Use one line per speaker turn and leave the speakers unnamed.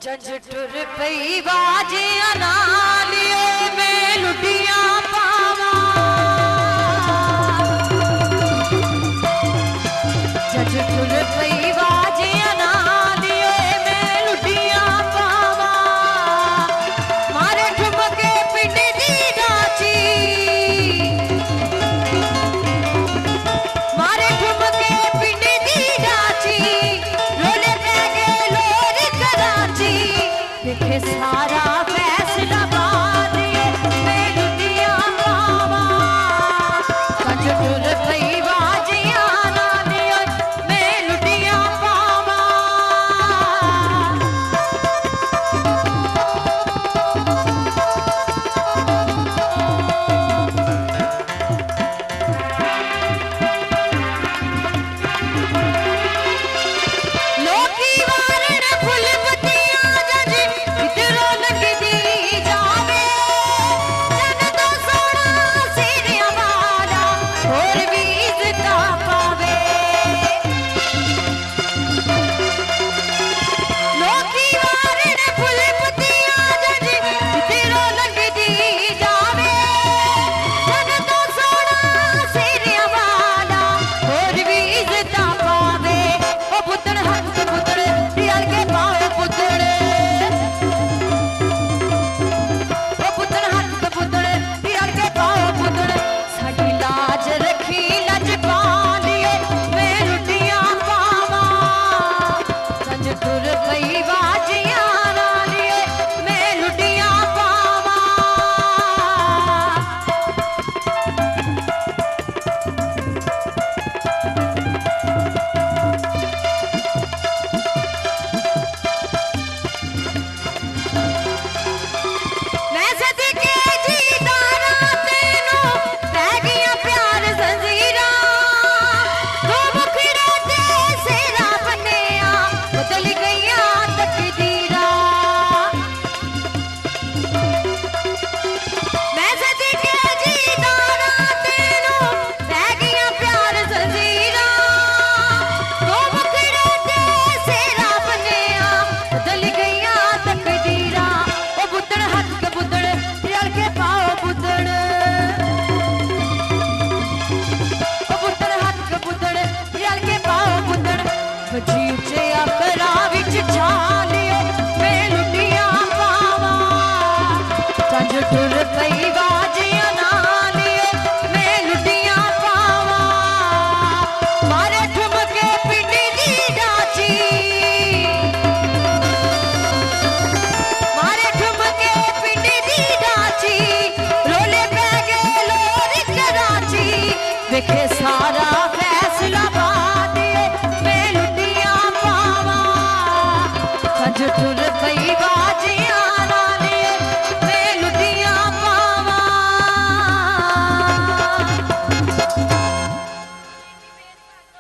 झंझटुर पई बाजियां नालिए में लुटियां पावा झंझटुर पई बाजियां नालिए में लुटियां पावा मारे ठुमके पिंड दी डाची मारे ठुमके पिंड दी डाची रोले पै गए लोर कराची देखे सारा फैसलाबाद में लुटियां पावा झंझटुर पई बाजियां नालिए में लुटियां पावा लोकी वारण फुल पतियां जज इधरों लगदी जावे जन तो सोना सिरिया वाला और भी इज्जत पावे लोकी वारण फुल पतियां जज इधरों लगदी जावे जन तो सोना सिरिया वाला और भी इज्जत पावे ओ पुत्तड़ हक पुत्तड़ दियाल के पाओ पुत्तड़ ओ पुत्तड़ हक पुत्तड़ दियाल के पाओ पुत्तड़ साडी लाज रखी लजपालिए में लुटियां पावा झंझटुर पई बाजियां नालिए में लुटियां पावा मैं सदके जीदारा तेनू रह गईयां प्यार जंजीरां तू मुखड़े ते सेरा बन्निया बदल गईयां तकदीरां मैं सदके जीदारा तेनू रह गईयां प्यार जंजीरां तू मुखड़े ते सेरा बन्निया बदल गईयां तकदीरां ओ पुत्तड़ हक पुत्तड़ दियाल के पाओ पुत्तड़ ओ पुत्तड़ हक पुत्तड़ दियाल के पाओ पुत्तड़ बची उच्चे आकर